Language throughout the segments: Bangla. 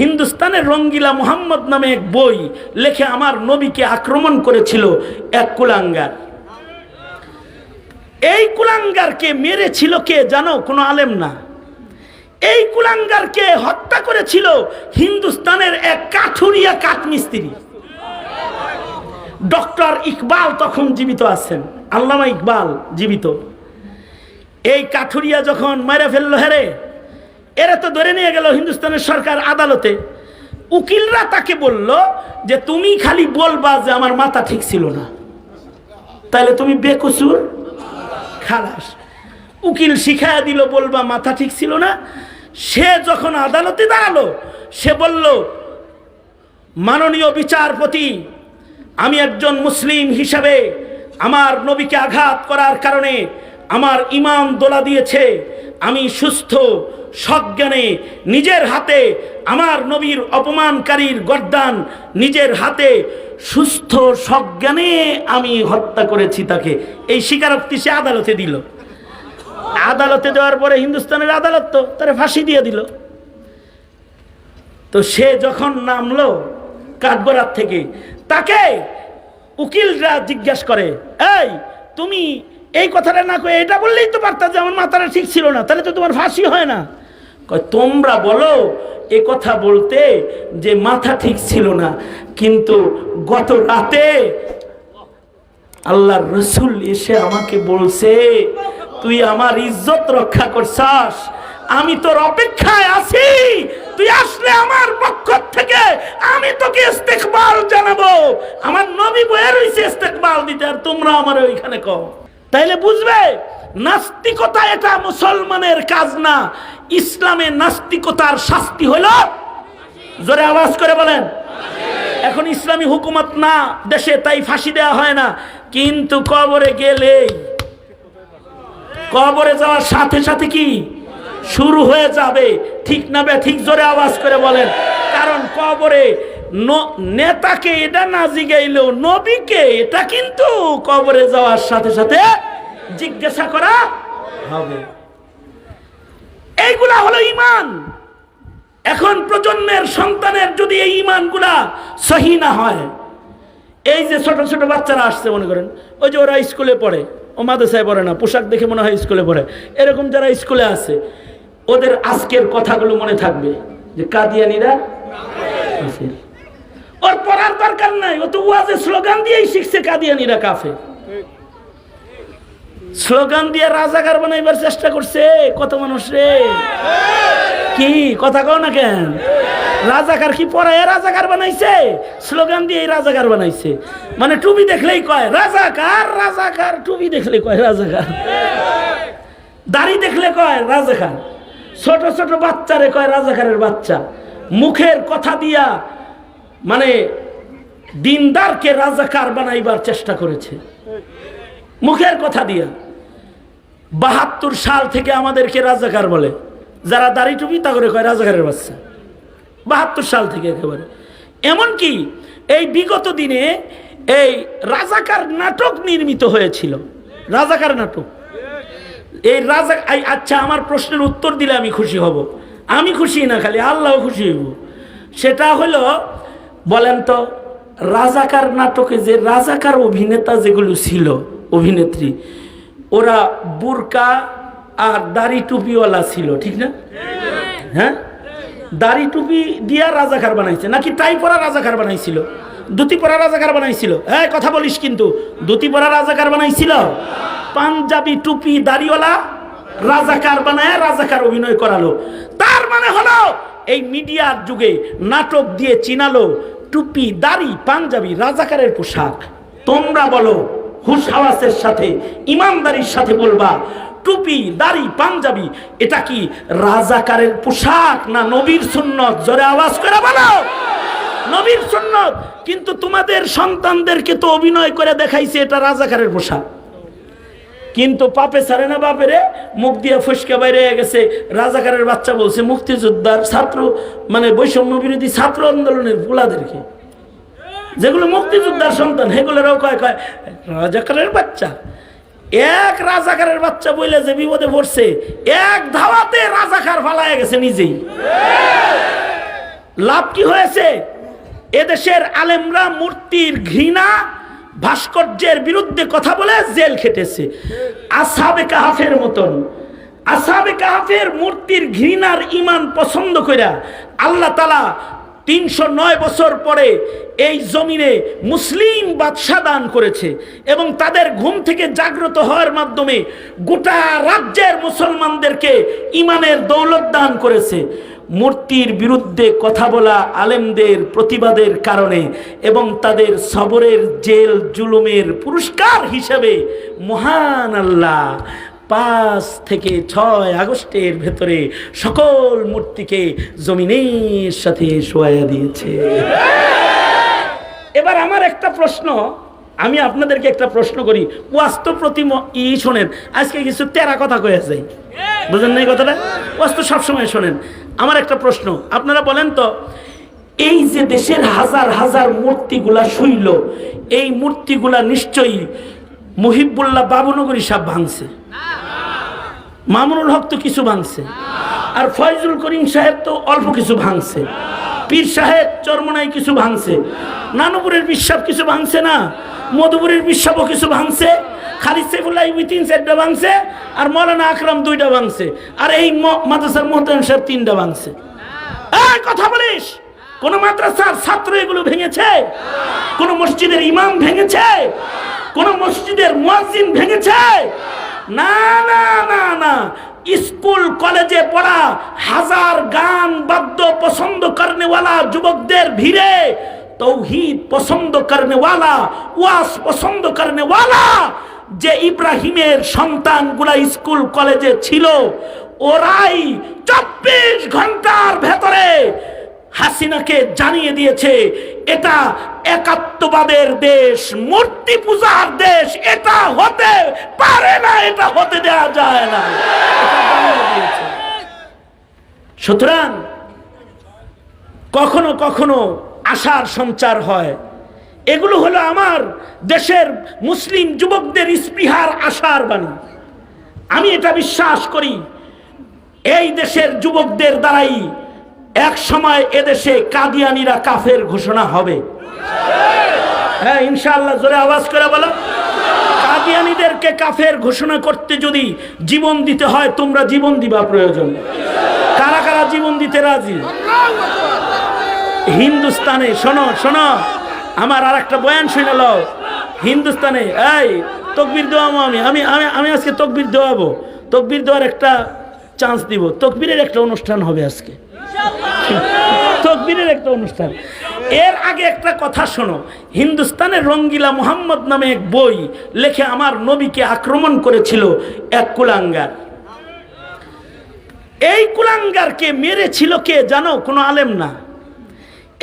হিন্দুস্তানের রঙ্গিলা মোহাম্মদ নামে এক বই লেখে আমার নবীকে আক্রমণ করেছিল এক কুলাঙ্গার। এই কুলাঙ্গারকে মেরেছিল কে জানো? কোনো আলেম না। এই কুলাঙ্গারকে হত্যা করেছিল হিন্দুস্তানের এক কাঠুরিয়া কাঠমিস্ত্রি। ডক্টর ইকবাল তখন জীবিত আছেন, আল্লামা ইকবাল জীবিত। এই কাঠুরিয়া যখন মেরে ফেললো, হেরে এরা তো ধরে নিয়ে গেল হিন্দুস্তানের সরকার আদালতে। উকিলরা তাকে বলল যে তুমি খালি বলবা যে আমার মাথা ঠিক ছিল না, তাহলে তুমি বেকসুর, খালাস। উকিল শিখায়া দিল বলবা মাথা ঠিক ছিল না। সে যখন আদালতে দাঁড়ালো, সে বলল, মাননীয় বিচারপতি, আমি একজন মুসলিম হিসাবে আমার নবীকে আঘাত করার কারণে আমার ঈমান দোলা দিয়েছে। আমি সুস্থ সজ্ঞানে নিজের হাতে আমার নবীর অপমানকারীর গর্দান নিজের হাতে সুস্থ সজ্ঞানে আমি হত্যা করেছি তাকে। এই স্বীকারোক্তি সে আদালতে দিল। আদালতে দেওয়ার পরে হিন্দুস্তানের আদালত তো তারে ফাঁসি দিয়ে দিল। তো সে যখন নামলো কাঠগড়ার থেকে, তাকে উকিলরা জিজ্ঞাসা করে, এই তুমি এই কথাটা না কয়ে এটা বললেই তো পারতা যে আমার মাথাটা ঠিক ছিল না, তাহলে তো তোমার ফাঁসি হয় না। কয় তোমরা বলো এ কথা বলতে যে মাথা ঠিক ছিল না, কিন্তু গত রাতে আল্লাহর রসুল এসে আমাকে বলছে তুই আমার ইজ্জত রক্ষা করছাস, আমি তোর অপেক্ষায় আছি, তুই আসলে আমার পক্ষ থেকে আমি তোকে ইস্তেকবাল জানাবো। আমার নবী বয়ে রয়েছে ইস্তেকবাল দিতে, আর তোমরা আমার ওইখানে কও। তাইলে বুঝবে নাস্তিকতা এটা মুসলমানের কাজ না। ইসলামে নাস্তিকতার শাস্তি হলো, জোরে আওয়াজ করে বলেন, এখন ইসলামী হুকুমত না দেশে, তাই ফাঁসি দেওয়া হয় না। কিন্তু কবরে গেলে, কবরে যাওয়ার সাথে সাথে কি শুরু হয়ে যাবে, ঠিক না বে ঠিক? জোরে আওয়াজ করে বলেন। কারণ কবরে নেতাকে এটা না জিগাইলেও নবীকে এটা কিন্তু কবরে যাওয়ার সাথে সাথে জিজ্ঞাসা করা হবে। এইগুলা হলো ঈমান। এখন প্রজন্মের সন্তানের যদি এই ঈমানগুলা সহি না হয়, এই যে ছোট ছোট বাচ্চারা আসছে, মনে করেন ওই যে ওরা স্কুলে পড়ে, ও মাদ্রাসায় পড়ে না, পোশাক দেখে মনে হয় স্কুলে পড়ে, এরকম যারা স্কুলে আছে, ওদের আজকের কথাগুলো মনে থাকবে যে কাদিয়ানীরা কাফের। ওর পড়ার দরকার নাই, ও তো ওয়াজে স্লোগান দিয়েই শিখছে কাদিয়ানীরা কাফের। স্লোগান দিয়ে রাজাকার বানাইবার চেষ্টা করছে কত মানুষ রে। কি কথা কও না কেন? রাজাকার কি পড়ায় রাজাকার বানাইছে? স্লোগান দিয়ে রাজাকার বানাইছে। মানে টুপি দেখলেই কয় রাজাকার, রাজাকার, টুপি দেখলে কয় রাজাকার, দাড়ি দেখলে কয় রাজাকার, ছোট ছোট বাচ্চারে কয় রাজাকারের বাচ্চা। মুখের কথা দিয়া মানে দিনদারকে রাজাকার বানাইবার চেষ্টা করেছে, মুখের কথা দিয়া। ৭২ সাল থেকে আমাদেরকে রাজাকার বলে, যারা দাড়ি টুপি তা করে কয় রাজাকারের বাচ্চা। ৭২ সাল থেকে একেবারে। এমনকি এই বিগত দিনে এই রাজাকার নাটক নির্মিত হয়েছিল, রাজাকার নাটক। এই রাজা, আচ্ছা আমার প্রশ্নের উত্তর দিলে আমি খুশি হব। আমি খুশি না, খালি আল্লাহ খুশি হইব। সেটা হলো, বলেন তো, রাজাকার নাটকে যে রাজাকার অভিনেতা যেগুলো ছিল, অভিনেত্রী, ওরা বুরকা আর দাড়ি টুপিওয়ালা ছিল, ঠিক না? হ্যাঁ, দাড়ি টুপি দিয়া রাজাকার বানাইছে, নাকি টাই পরা রাজাকার বানাইছিল? ধুতি পরা রাজাকার বানাইছিল? হ্যাঁ, কথা বলিস কিন্তু, ধুতি পরা রাজাকার বানাইছিল? পাঞ্জাবি টুপি দাড়িওয়ালা রাজাকার বানায় রাজাকার অভিনয় করালো। তার মানে হলো এই মিডিয়ার যুগে নাটক দিয়ে চিনালো টুপি দাড়ি পাঞ্জাবি রাজাকারের পোশাক। তোমরা বলো হুশ হাওয়াসের সাথে ইমানদারির সাথে বলবা, টুপি দাড়ি পাঞ্জাবি এটা কি রাজাকারের পোশাক না নবীর সুন্নত? জোরে আওয়াজ করে বলো, নবীর সুন্নত। কিন্তু তোমাদের সন্তানদেরকে তো অভিনয় করে দেখাইছে এটা রাজাকারের পোশাক। কিন্তু পাপে ছাড়ে না বাপেরে, মুখ দিয়ে ফুসকে বাইরে গেছে। রাজাকারের বাচ্চা বলছে মুক্তিযোদ্ধার ছাত্র, মানে বৈষম্য বিরোধী ছাত্র আন্দোলনের পোলাদেরকে, যেগুলো মুক্তিযোদ্ধার সন্তান, সেগুলোরাও কয় কয় রাজাকারের বাচ্চা। এক রাজাকারের বাচ্চা বইলে যে বিপদে পড়ছে, এক ধাওয়াতে রাজাকার ফালায় গেছে নিজেই। লাভ কি হয়েছে? এদেশের আলেমরা মূর্তির ঘৃণা ভাস্কর্যের বিরুদ্ধে কথা বলে জেল খেটেছে। আসহাবে কাহাফের মতন, আসহাবে কাহাফের মূর্তির ঘৃণার ঈমান পছন্দ কইরা আল্লাহ তাআলা 309 বছর পরে এই জমিনে মুসলিম বাদশা দান করেছে এবং তাদের ঘুম থেকে জাগ্রত হওয়ার মাধ্যমে গোটা রাজ্যের মুসলমানদেরকে ঈমানের দৌলত দান করেছে। মূর্তির বিরুদ্ধে কথা বলা আলেমদের প্রতিবাদের কারণে এবং তাদের সবরের জেল জুলুমের পুরস্কার হিসেবে মহান আল্লাহ 5 থেকে 6 আগস্টের ভেতরে সকল মূর্তিকে জমিনের সাথে শোয়া দিয়েছে। এবার আমার একটা প্রশ্ন, আমি আপনাদেরকে একটা প্রশ্ন করি, ওয়াস্তব প্রতি শোনেন, আজকে কিছু তেরা কথা কয়ে যায়, বুঝলেন না এই কথাটা? ওয়াস্তব সবসময় শোনেন। আমার একটা প্রশ্ন, আপনারা বলেন তো, এই যে দেশের হাজার হাজার মূর্তিগুলা শুইল, এই মূর্তিগুলা নিশ্চয়ই মুহিবুল্লাহ বাবুনগরী সাহেব ভাঙছে, মামুনুল হক তো কিছু ভাঙছে, আর ফয়জুল করিম সাহেব তো অল্প কিছু ভাঙছে, পীর সাহেব চরমনাই কিছু ভাঙছে, নানুপুরের বিশ্বাস কিছু ভাঙছে না, মধুপুরের বিশ্বাসও কিছু ভাঙছে, খালিদ সাইফুল্লাহ 3-4টা ভাঙছে, আর মৌলানা আকরাম 2টা ভাঙছে, আর এই মাদ্রাসার মোহতামিম সাহেব 3টা ভাঙছে। এই কথা বলিস, কোন মাদ্রাসার ছাত্র এগুলো ভেঙেছে? কোন মসজিদের ইমাম ভেঙেছে? কোন মসজিদের মুয়াজ্জিন ভেঙেছে? না না না না, স্কুল কলেজে পড়া হাজার গান বাদ্য পছন্দ করনেওয়ালা যুবকদের ভিড়ে তৌহিদ পছন্দ করনেওয়ালা, ওয়াজ পছন্দ করনেওয়ালা যে ইব্রাহিমের সন্তানগুলা স্কুল কলেজে ছিল, ওরাই 24 ঘন্টার ভেতরে হাসিনাকে জানিয়ে দিয়েছে এটা একাত্মবাদের দেশ, মূর্তি পূজার দেশ, এটা হতে পারে না, এটা হতে দেওয়া যায় না। সুতরাং কখনো কখনো আশার সঞ্চার হয়। এগুলো হলো আমার দেশের মুসলিম যুবকদের স্পৃহার আশার বাণী। আমি এটা বিশ্বাস করি, এই দেশের যুবকদের দ্বারাই এক সময় এদেশে কাদিয়ানিরা কাফের ঘোষণা হবে। হ্যাঁ ইনশাআল্লাহ, জোরে আওয়াজ করে বলো। কাদিয়ানিদেরকে কাফের ঘোষণা করতে যদি জীবন দিতে হয়, তোমরা জীবন দিবা প্রয়োজন। কারা কারা জীবন দিতে রাজি? হিন্দুস্তানে শোনো শোনো, আমার আর একটা বয়ান শুনে নাও। হিন্দুস্তানে এই তকবীর দেওয়াবো, আমি আমি আমি আজকে তকবীর দেওয়াবো, তকবীর দেওয়ার একটা চান্স দিব। তকবীরের একটা অনুষ্ঠান হবে আজকে, তকবীরের একটা অনুষ্ঠান। এর আগে একটা কথা শোনো, হিন্দুস্তানের রঙ্গিলা মোহাম্মদ নামে এক বই লেখে আমার নবীকে আক্রমণ করেছিল এক কুলাঙ্গার। এই কুলাঙ্গারকে মেরেছিল কে জানো? কোনো আলেম না।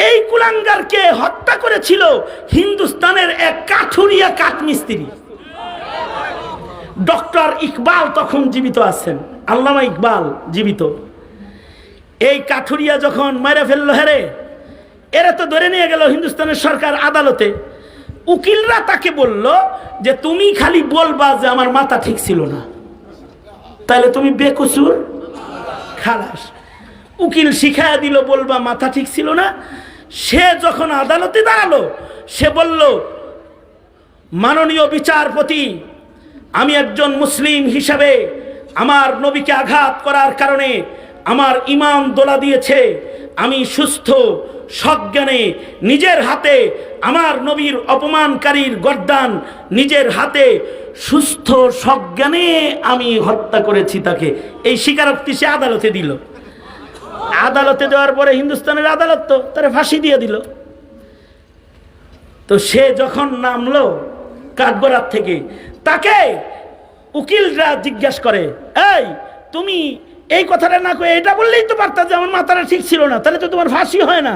এই কুলাঙ্গারকে হত্যা করেছিল হিন্দুস্তানের এক কাঠুরিয়া কাঠমিস্ত্রি। ডক্টর ইকবাল তখন জীবিত আছেন, আল্লামা ইকবাল জীবিত। এই কাঠুরিয়া যখন মেরে ফেললো, হেরে এরা তো ধরে নিয়ে গেল হিন্দুস্তানের সরকার আদালতে। উকিলরা তাকে বলল যে তুমি খালি বলবা যে আমার মাথা ঠিক ছিল না, তাহলে তুমি বেকসুর, খালাস। উকিল শিখায়া দিল বলবা মাথা ঠিক ছিল না। সে যখন আদালতে দাঁড়ালো, সে বলল, মাননীয় বিচারপতি, আমি একজন মুসলিম হিসাবে আমার নবীকে আঘাত করার কারণে আমার ঈমান দোলা দিয়েছে। আমি সুস্থ সজ্ঞানে নিজের হাতে আমার নবীর অপমানকারীর গর্দান নিজের হাতে সুস্থ সজ্ঞানে আমি হত্যা করেছি তাকে। এই স্বীকারোক্তি সে আদালতে দিল। আদালতে দেওয়ার পরে হিন্দুস্তানের আদালত তো তারে ফাঁসি দিয়ে দিল। তো সে যখন নামলো কাঠগড়ার থেকে, তাকে উকিলরা জিজ্ঞাসা করে, এই তুমি এই কথাটা না কয়ে এটা বললেই তো পারতা যে আমার মাথাটা ঠিক ছিল না, তাহলে তো তোমার ফাঁসি হয় না।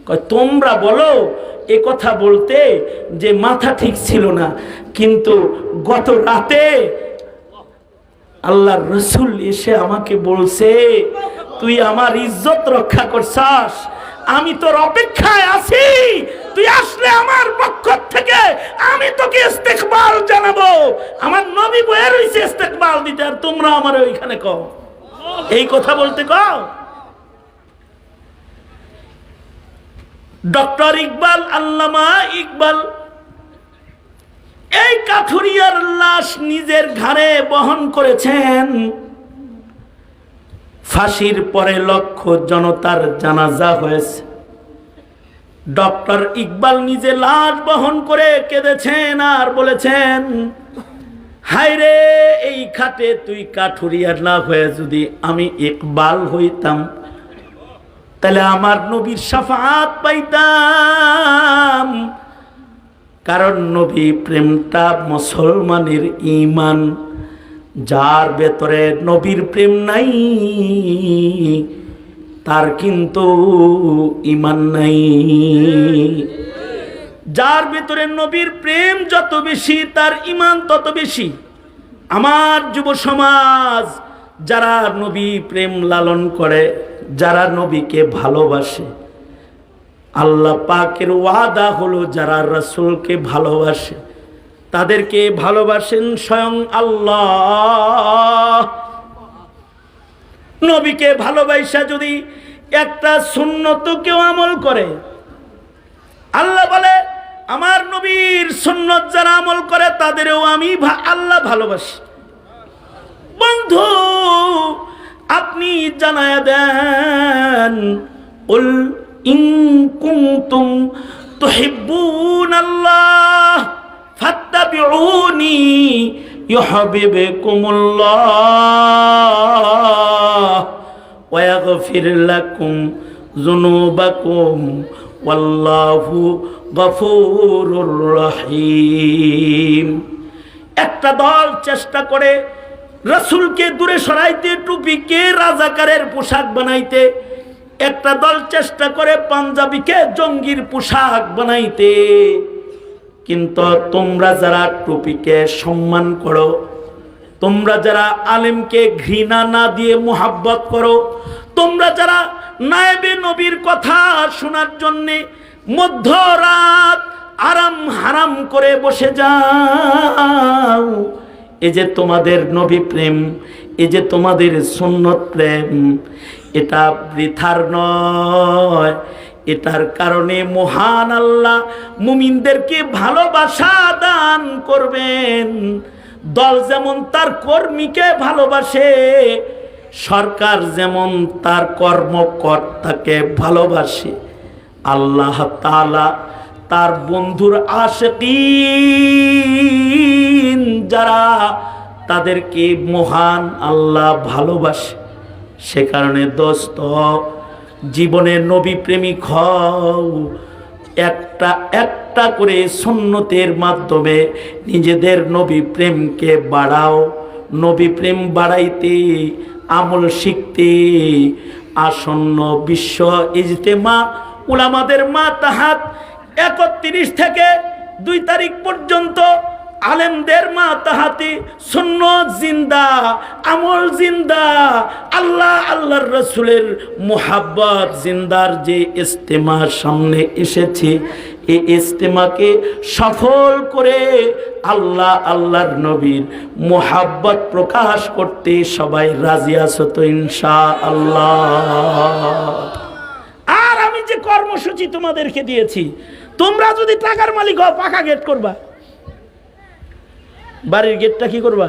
কয় তোমরা বলো এ কথা বলতে যে মাথা ঠিক ছিল না, কিন্তু গত রাতে আল্লাহর রসুল এসে আমাকে বলছে তুই আমার ইজ্জত রক্ষা করছাস, আমি তোর অপেক্ষায় আছি, তুই আসলে আমার পক্ষ থেকে আমি তোকে ইস্তেকবাল জানাবো। আমার নবী বয়ে রয়েছে ইস্তেকবাল দিতে, আর তোমরা আমার ওইখানে কও। এই কথা বলতে কও। ডক্টর ইকবাল, আল্লামা ইকবাল এই কাঠুরিয়ার লাশ নিজের ঘাড়ে বহন করেছেন। ফাঁসির পরে লক্ষ জনতার জানাজা হয়েছে। ডক্টর ইকবাল নিজে লাশ বহন করে কেঁদেছেন আর বলেছেন, হায়রে এই খাটে তুই কাঠুরিয়ার না হয়ে যদি আমি ইকবাল হইতাম তাহলে আমার নবীর শাফাআত পাইতাম। কারণ নবী প্রেমটা মুসলমানের ঈমান। যার ভেতরে নবীর প্রেম নাই তার কিন্তু ঈমান নাই। যার ভেতরে নবীর প্রেম যত বেশি তার ঈমান তত বেশি। আমার যুব সমাজ যারা নবী প্রেম লালন করে, যারা নবীকে ভালোবাসে, আল্লাহ পাকের ওয়াদা হলো যারা রাসূলকে ভালোবাসে তাদেরকে ভালোবাসেন স্বয়ং আল্লাহ। নবীকে ভালোবাসা যদি একটা সুন্নত কেউ আমল করে, আল্লাহ বলে আমার নবীর সুন্নত যারা আমল করে তাদেরও আমি আল্লাহ ভালোবাসি। বন্ধু আপনি জানায়া দেন, উল ইন কুনতুম তুহিব্বুনাল্লাহ ফাত্তাবিউনি ইউহিব্বুকুমুল্লাহ ওয়া ইয়াগফির লাকুম যুনুবাকুম ওয়াল্লাহু গফুরুর রহিম। একটা দল চেষ্টা করে রাসূলকে দূরে সরাইতে, টুপিকে রাজাকারের পোশাক বানাইতে। একটা দল চেষ্টা করে পাঞ্জাবিকে জঙ্গির পোশাক বানাইতে। কিন্তু তোমরা যারা টুপিকে সম্মান করো, তোমরা যারা আলেমকে ঘৃণা না দিয়ে মুহাব্বত করো, তোমরা যারা নায়েবে নবীর কথা শোনার জন্যে মধ্যরাত আরাম হারাম করে বসে যাও, এই যে তোমাদের নবী প্রেম, এই যে তোমাদের সুন্নত প্রেম, এটা বৃথার নয়। এটার কারণে মহান আল্লাহ মুমিনদেরকে ভালোবাসা দান করবেন। দল যেমন তার কর্মীকে ভালোবাসে, সরকার যেমন তার কর্মকর্তাকে ভালোবাসে, আল্লাহ তাআলা তার বন্ধুর আশিকিন যারা তাদেরকে মহান আল্লাহ ভালোবাসে। সে কারণে দোস্ত, জীবনে নবী প্রেমিক হও। একটা একটা করে সুন্নতের মাধ্যমে নিজেদের নবী প্রেমকে বাড়াও। নবী প্রেম বাড়াইতে, আমল শিখতে আসন্ন বিশ্ব ইজতেমা উলামাদের মাতাহাত 31 থেকে 2 তারিখ পর্যন্ত আলেমদের মাতাহাতে সুন্নত জিন্দা, আমল জিন্দা, আল্লাহ আল্লাহর রাসূলের মুহাব্বত জিন্দার যে ইজতেমা সামনে এসেছে, এই ইজতেমাকে সফল করে আল্লাহ আল্লাহর নবীর মুহাব্বত প্রকাশ করতে সবাই রাজি আছো তো ইনশাআল্লাহ? আর আমি যে কর্মসূচি তোমাদেরকে দিয়েছি, তোমরা যদি টাকার মালিক হও পাকা গেট করবা। বাড়ির গেটটা কি করবা?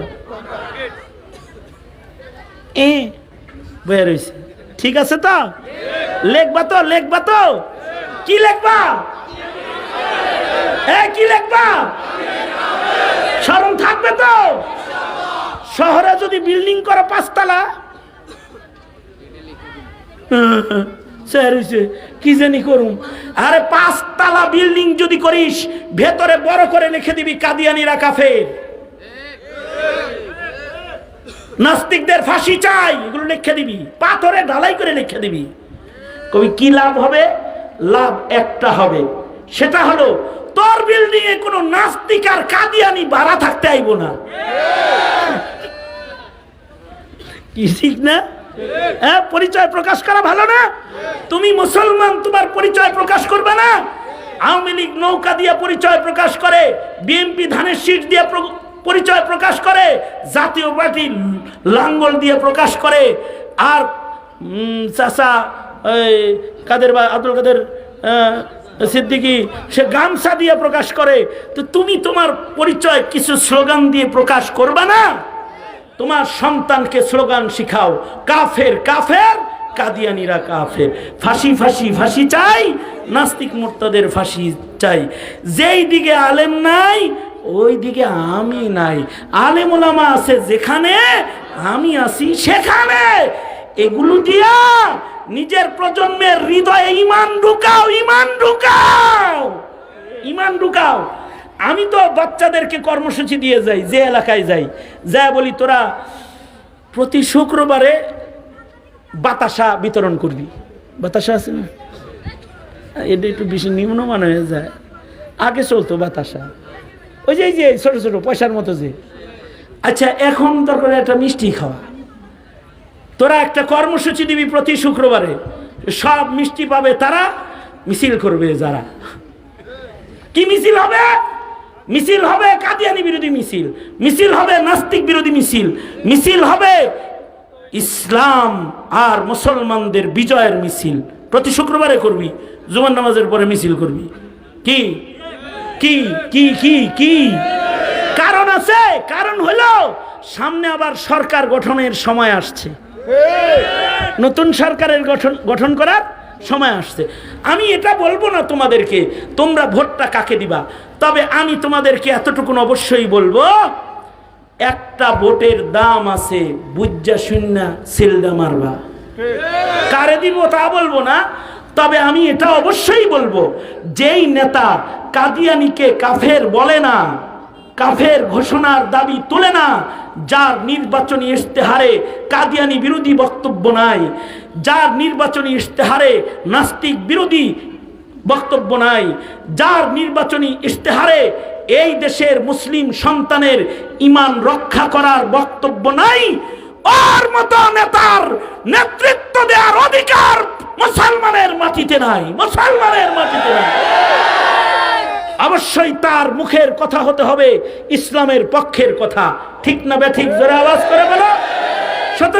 বয়ে রয়েছে, ঠিক আছে তো? লেখবা তো, লেখবা তো? কি লেখবা? কি লেখবা? স্মরণ থাকবে তো? শহরে যদি বিল্ডিং করো 5 তলা, কি জানি করুম। আরে 5 তলা বিল্ডিং যদি করিস, ভেতরে বড় করে লিখে দিবি কাদিয়ানীরা কাফের, নাস্তিকদের ফাঁসি চাই, এগুলো লিখে দিবি, পাথরে ঢালাই করে লিখে দিবি। কবি কি লাভ হবে? লাভ একটা হবে, সেটা হলো তোর বিল্ডিং এ কোনো নাস্তিক আর কাদিয়ানি ভাড়া থাকতে আইব না। কি ঠিক না? হ্যাঁ, পরিচয় প্রকাশ করা ভালো না? তুমি মুসলমান, তোমার পরিচয় প্রকাশ করবে না? আওয়ামী লীগ নৌকা দিয়ে পরিচয় প্রকাশ করে, বিএনপি ধানের শীষ দিয়ে পরিচয় প্রকাশ করে, জাতীয় পার্টি লাঙ্গল দিয়ে প্রকাশ করে, আর চাচা কাদের বা আব্দুল কাদের সিদ্দিকী সে গামছা দিয়ে প্রকাশ করে, তো তুমি তোমার পরিচয় কিছু স্লোগান দিয়ে প্রকাশ করবা না? তোমার সন্তানকে স্লোগান শিখাও, কাফের কাফের, কাদিয়ানীরা কাফের, ফাঁসি ফাঁসি ফাঁসি চাই, নাস্তিক মুরতাদের ফাঁসি চাই। যেই দিকে আলেম নাই ওই দিকে আমি নাই, আলেম ওলামা আছে যেখানে, আমি আছি সেখানে। এগুলো দিয়া নিজের প্রজন্মের হৃদয়ে ইমান ঢুকাও, ইমান ঢুকাও, ইমান ঢুকাও। আমি তো বাচ্চাদেরকে কর্মসূচি দিয়ে যাই, যে এলাকায় যাই, যা বলি তোরা প্রতি শুক্রবারে বাতাসা বিতরণ করবি। বাতাসা আছে না, এটা একটু বেশি নিম্নমান হয়ে যায়। আগে চলতো বাতাসা, ওই যে ছোট ছোট পয়সার মতো যে। আচ্ছা, এখন দরকার একটা মিষ্টি খাওয়া। তোরা একটা কর্মসূচি দিবি প্রতি শুক্রবারে, সব মিষ্টি পাবে তারা, মিছিল করবে যারা। কি মিছিল হবে? মিছিল হবে কাদিয়ানী বিরোধী মিছিল, মিছিল হবে নাস্তিক বিরোধী মিছিল, মিছিল হবে ইসলাম আর মুসলমানদের বিজয়ের মিছিল। প্রতি শুক্রবারে করবি, জুমার নামাজের পরে মিছিল করবি। কি কি কি কি কি কারণ আছে? কারণ হলো সামনে আবার সরকার গঠনের সময় আসছে, নতুন সরকারের গঠন করার সময় আসছে। আমি এটা বলবো না তোমাদেরকে তোমরা ভোটটা কাকে দিবা, তবে আমি তোমাদেরকে এতটুকু অবশ্যই বলবো, একটা ভোটের দাম আছে, বুজ্জা শূন্য সিলদা মারবা। কারে দিব তা বলবো না, তবে আমি এটা অবশ্যই বলবো, যেই নেতা কাদিয়ানীকে কাফের বলে না, কাফের ঘোষণার দাবি তোলে না, যার নির্বাচনী ইশতেহারে কাদিয়ানী বিরোধী বক্তব্য নাই, যার নির্বাচনী ইশতেহারে নাস্তিক বিরোধী বক্তব্য নাই, যার নির্বাচনী ইশতেহারে এই দেশের মুসলিম সন্তানের ঈমান রক্ষা করার বক্তব্য নাই, ওর মতো নেতার নেতৃত্ব দেওয়ার অধিকার মুসলমানের মাটিতে নাই, মুসলমানের মাটিতে নাই। অবশ্যই তার মুখের কথা হতে হবে ইসলামের পক্ষের কথা। ঠিক না বেঠিক? জোরে আওয়াজ করে বলো।